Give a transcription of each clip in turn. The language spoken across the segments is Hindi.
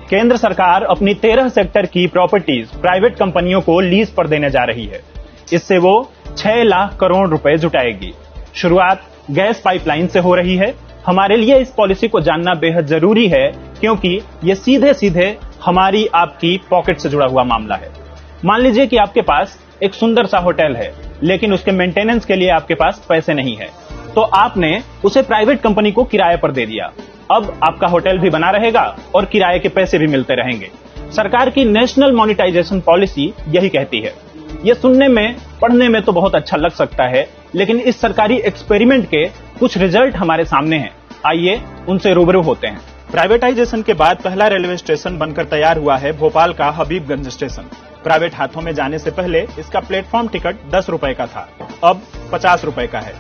केंद्र सरकार अपनी 13 सेक्टर की प्रॉपर्टीज प्राइवेट कंपनियों को लीज पर देने जा रही है। इससे वो 6 लाख करोड़ रुपए जुटाएगी। शुरुआत गैस पाइपलाइन से हो रही है। हमारे लिए इस पॉलिसी को जानना बेहद जरूरी है, क्योंकि ये सीधे सीधे हमारी आपकी पॉकेट से जुड़ा हुआ मामला है। मान लीजिए कि आपके पास एक सुंदर सा होटल है, लेकिन उसके मेंटेनेंस के लिए आपके पास पैसे नहीं है, तो आपने उसे प्राइवेट कंपनी को किराए पर दे दिया। अब आपका होटल भी बना रहेगा और किराए के पैसे भी मिलते रहेंगे। सरकार की नेशनल मोनेटाइजेशन पॉलिसी यही कहती है। ये सुनने में पढ़ने में तो बहुत अच्छा लग सकता है, लेकिन इस सरकारी एक्सपेरिमेंट के कुछ रिजल्ट हमारे सामने हैं। आइए उनसे रूबरू होते हैं। प्राइवेटाइजेशन के बाद पहला रेलवे स्टेशन बनकर तैयार हुआ है भोपाल का हबीबगंज स्टेशन। प्राइवेट हाथों में जाने से पहले इसका प्लेटफॉर्म टिकट 10 रुपए का था, अब 50 रुपए का है।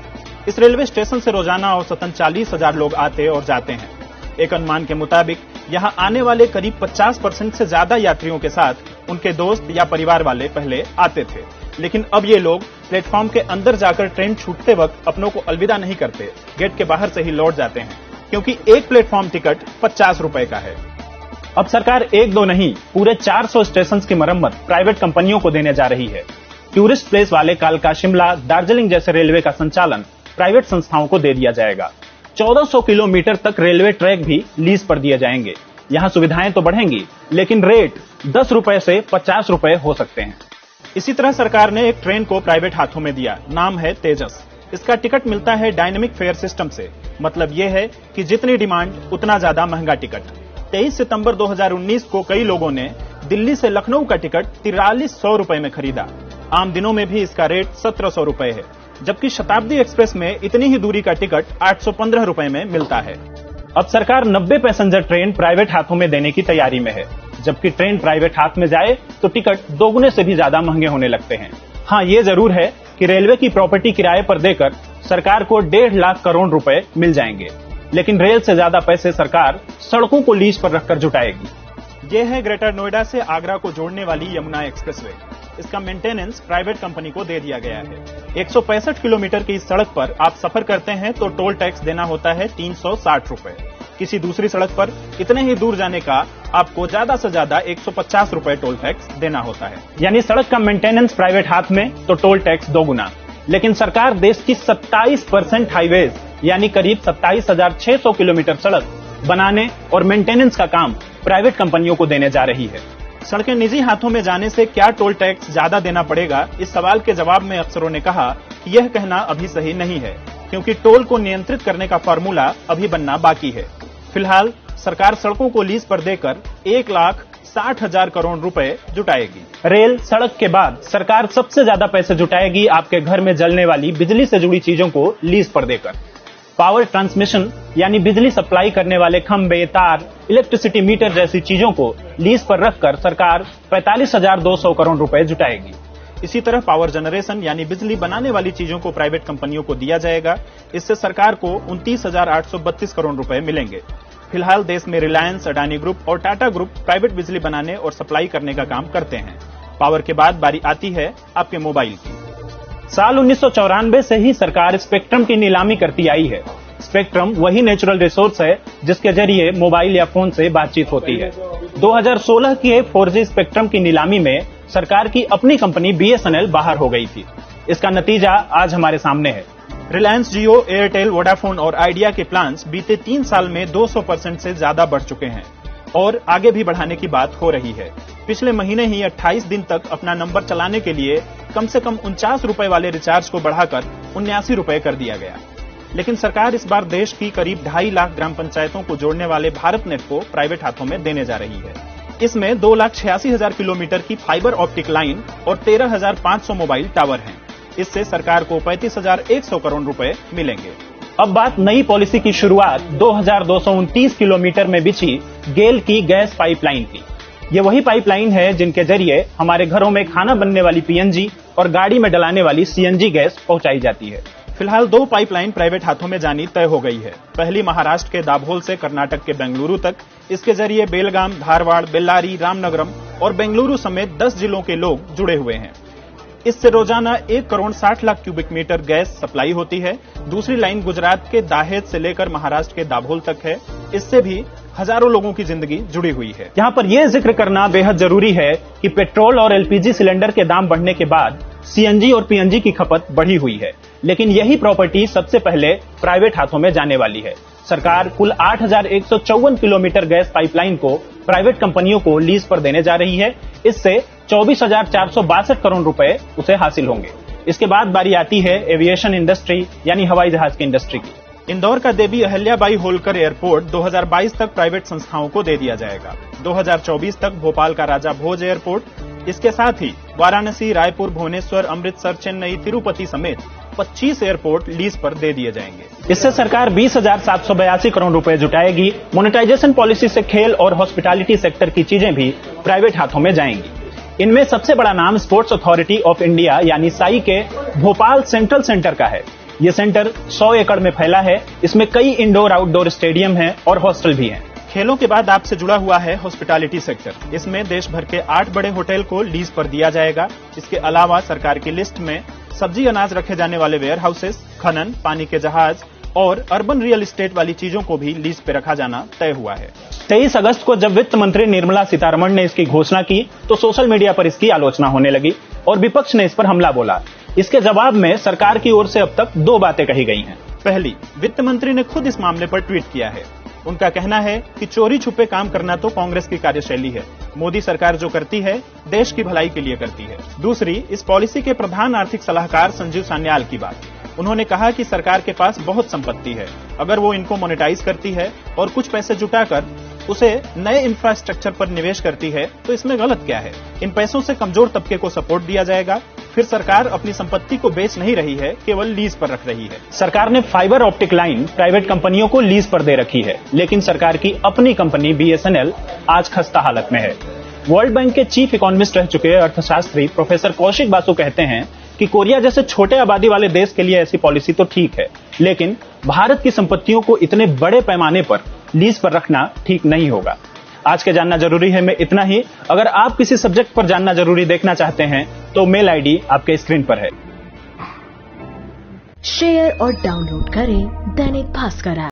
इस रेलवे स्टेशन से रोजाना औसतन 40,000 लोग आते और जाते हैं। एक अनुमान के मुताबिक यहाँ आने वाले करीब 50% से ज्यादा यात्रियों के साथ उनके दोस्त या परिवार वाले पहले आते थे, लेकिन अब ये लोग प्लेटफॉर्म के अंदर जाकर ट्रेन छूटते वक्त अपनों को अलविदा नहीं करते, गेट के बाहर से ही लौट जाते हैं, क्योंकि एक प्लेटफॉर्म टिकट 50 रुपए का है। अब सरकार एक दो नहीं, पूरे 400 स्टेशन की मरम्मत प्राइवेट कंपनियों को देने जा रही है। टूरिस्ट प्लेस वाले कालका, शिमला, दार्जिलिंग जैसे रेलवे का संचालन प्राइवेट संस्थाओं को दे दिया जाएगा। 1400 किलोमीटर तक रेलवे ट्रैक भी लीज पर दिए जाएंगे। यहाँ सुविधाएं तो बढ़ेंगी, लेकिन रेट 10 रुपए से 50 रुपए हो सकते हैं। इसी तरह सरकार ने एक ट्रेन को प्राइवेट हाथों में दिया, नाम है तेजस। इसका टिकट मिलता है डायनेमिक फेयर सिस्टम से। मतलब ये है कि जितनी डिमांड उतना ज्यादा महंगा टिकट। 23 सितंबर 2019 को कई लोगों ने दिल्ली से लखनऊ का टिकट 4300 रुपए में खरीदा। आम दिनों में भी इसका रेट 1700 रुपए है, जबकि शताब्दी एक्सप्रेस में इतनी ही दूरी का टिकट 815 रुपए में मिलता है। अब सरकार 90 पैसेंजर ट्रेन प्राइवेट हाथों में देने की तैयारी में है। जबकि ट्रेन प्राइवेट हाथ में जाए तो टिकट दोगुने से भी ज्यादा महंगे होने लगते हैं। हाँ, ये जरूर है कि रेलवे की प्रॉपर्टी किराए पर देकर सरकार को 1.5 लाख करोड़ रुपए मिल जाएंगे, लेकिन रेल से ज्यादा पैसे सरकार सड़कों को लीज पर रखकर जुटाएगी। ये है ग्रेटर नोएडा से आगरा को जोड़ने वाली यमुना एक्सप्रेसवे। इसका मेंटेनेंस प्राइवेट कंपनी को दे दिया गया है। 165 किलोमीटर की इस सड़क पर आप सफर करते हैं तो टोल टैक्स देना होता है 360 रुपए। किसी दूसरी सड़क पर इतने ही दूर जाने का आपको ज्यादा से ज्यादा 150 रुपए टोल टैक्स देना होता है। यानी सड़क का मेंटेनेंस प्राइवेट हाथ में तो टोल टैक्स दोगुना। लेकिन सरकार देश की 27% हाईवेज यानी करीब 27,600 किलोमीटर सड़क बनाने और मेंटेनेंस का काम प्राइवेट कंपनियों को देने जा रही है। सड़कें निजी हाथों में जाने से क्या टोल टैक्स ज्यादा देना पड़ेगा, इस सवाल के जवाब में अफसरों ने कहा कि यह कहना अभी सही नहीं है, क्योंकि टोल को नियंत्रित करने का फार्मूला अभी बनना बाकी है। फिलहाल सरकार सड़कों को लीज पर देकर 1,60,000 करोड़ रुपए जुटाएगी। रेल सड़क के बाद सरकार सबसे ज्यादा पैसे जुटाएगी आपके घर में जलने वाली बिजली से जुड़ी चीजों को लीज पर देकर। पावर ट्रांसमिशन यानी बिजली सप्लाई करने वाले खंबे, तार, इलेक्ट्रिसिटी मीटर जैसी चीजों को लीज पर रखकर सरकार 45,200 करोड़ रुपए जुटाएगी। इसी तरह पावर जनरेशन यानी बिजली बनाने वाली चीजों को प्राइवेट कंपनियों को दिया जाएगा। इससे सरकार को 29,832 करोड़ रुपए मिलेंगे। फिलहाल देश में रिलायंस, अडानी ग्रुप और टाटा ग्रुप प्राइवेट बिजली बनाने और सप्लाई करने का काम करते हैं। पावर के बाद बारी आती है आपके मोबाइल की। साल 1994 से ही सरकार स्पेक्ट्रम की नीलामी करती आई है। स्पेक्ट्रम वही नेचुरल रिसोर्स है जिसके जरिए मोबाइल या फोन से बातचीत होती है। 2016 के 4G स्पेक्ट्रम की नीलामी में सरकार की अपनी कंपनी BSNL बाहर हो गई थी। इसका नतीजा आज हमारे सामने है। रिलायंस जियो, एयरटेल, वोडाफोन और आइडिया के प्लान्स बीते 3 साल में 200% से ज्यादा बढ़ चुके हैं और आगे भी बढ़ाने की बात हो रही है। पिछले महीने ही 28 दिन तक अपना नंबर चलाने के लिए कम से कम 49 रुपए वाले रिचार्ज को बढ़ाकर 79 रुपए कर दिया गया। लेकिन सरकार इस बार देश की करीब 2.5 लाख ग्राम पंचायतों को जोड़ने वाले भारत नेट को प्राइवेट हाथों में देने जा रही है। इसमें 2,86,000 किलोमीटर की फाइबर ऑप्टिक लाइन और 13,500 मोबाइल टावर हैं। इससे सरकार को 35,100 करोड़ रुपए मिलेंगे। अब बात नई पॉलिसी की शुरुआत 2,229 किलोमीटर में बिछी गेल की गैस पाइपलाइन की। ये वही पाइपलाइन है जिनके जरिए हमारे घरों में खाना बनने वाली PNG और गाड़ी में डलाने वाली CNG गैस पहुंचाई जाती है। फिलहाल 2 पाइपलाइन प्राइवेट हाथों में जानी तय हो गई है। पहली महाराष्ट्र के दाभोल से कर्नाटक के बेंगलुरु तक। इसके जरिए बेलगाम, धारवाड़, बेल्लारी, रामनगरम और बेंगलुरु समेत 10 जिलों के लोग जुड़े हुए हैं। इससे रोजाना 1 crore 60 lakh cubic metre gas supply होती है। दूसरी लाइन गुजरात के दाहेद से लेकर महाराष्ट्र के दाभोल तक है। इससे भी हजारों लोगों की जिंदगी जुड़ी हुई है। यहाँ पर यह जिक्र करना बेहद जरूरी है कि पेट्रोल और एलपीजी सिलेंडर के दाम बढ़ने के बाद सीएनजी और पीएनजी की खपत बढ़ी हुई है, लेकिन यही प्रॉपर्टी सबसे पहले प्राइवेट हाथों में जाने वाली है। सरकार कुल 8,154 किलोमीटर गैस पाइपलाइन को प्राइवेट कंपनियों को लीज पर देने जा रही है। इससे 24,462 करोड़ रुपए उसे हासिल होंगे। इसके बाद बारी आती है एविएशन इंडस्ट्री यानी हवाई जहाज की इंडस्ट्री की। इंदौर का देवी अहिल्याबाई होलकर एयरपोर्ट 2022 तक प्राइवेट संस्थाओं को दे दिया जाएगा। 2024 तक भोपाल का राजा भोज एयरपोर्ट, इसके साथ ही वाराणसी, रायपुर, भुवनेश्वर, अमृतसर, चेन्नई, तिरुपति समेत 25 एयरपोर्ट लीज पर दे दिए जाएंगे। इससे सरकार 20,782 करोड़ रुपए जुटाएगी। मोनेटाइजेशन पॉलिसी से खेल और हॉस्पिटैलिटी सेक्टर की चीजें भी प्राइवेट हाथों में जाएंगी। इनमें सबसे बड़ा नाम स्पोर्ट्स अथॉरिटी ऑफ इंडिया यानी साई के भोपाल सेंट्रल सेंटर का है। ये सेंटर 100 एकड़ में फैला है। इसमें कई इंडोर आउटडोर स्टेडियम हैं और हॉस्टल भी हैं। खेलों के बाद आपसे जुड़ा हुआ है हॉस्पिटैलिटी सेक्टर। इसमें देश भर के 8 बड़े होटल को लीज पर दिया जाएगा। इसके अलावा सरकार की लिस्ट में सब्जी अनाज रखे जाने वाले वेयर हाउसेस, खनन, पानी के जहाज और अर्बन रियल एस्टेट वाली चीजों को भी लीज पे रखा जाना तय हुआ है। 23 अगस्त को जब वित्त मंत्री निर्मला सीतारमण ने इसकी घोषणा की तो सोशल मीडिया पर इसकी आलोचना होने लगी और विपक्ष ने इस पर हमला बोला। इसके जवाब में सरकार की ओर से अब तक 2 बातें कही गई हैं। पहली, वित्त मंत्री ने खुद इस मामले पर ट्वीट किया है। उनका कहना है कि चोरी छुपे काम करना तो कांग्रेस की कार्यशैली है। मोदी सरकार जो करती है देश की भलाई के लिए करती है। दूसरी, इस पॉलिसी के प्रधान आर्थिक सलाहकार संजीव सान्याल की बात। उन्होंने कहा कि सरकार के पास बहुत संपत्ति है, अगर वो इनको मोनेटाइज करती है और कुछ पैसे जुटाकर उसे नए इंफ्रास्ट्रक्चर पर निवेश करती है तो इसमें गलत क्या है। इन पैसों से कमजोर तबके को सपोर्ट दिया जाएगा। फिर सरकार अपनी संपत्ति को बेच नहीं रही है, केवल लीज पर रख रही है। सरकार ने फाइबर ऑप्टिक लाइन प्राइवेट कंपनियों को लीज पर दे रखी है, लेकिन सरकार की अपनी कंपनी बीएसएनएल आज खस्ता हालत में है। वर्ल्ड बैंक के चीफ इकोनॉमिस्ट रह चुके अर्थशास्त्री प्रोफेसर कौशिक बासु कहते हैं कि कोरिया जैसे छोटे आबादी वाले देश के लिए ऐसी पॉलिसी तो ठीक है, लेकिन भारत की संपत्तियों को इतने बड़े पैमाने पर लीज पर रखना ठीक नहीं होगा। आज के जानना जरूरी है में इतना ही। अगर आप किसी सब्जेक्ट पर जानना जरूरी देखना चाहते हैं तो मेल आईडी आपके स्क्रीन पर है। शेयर और डाउनलोड करें दैनिक भास्कर ऐप।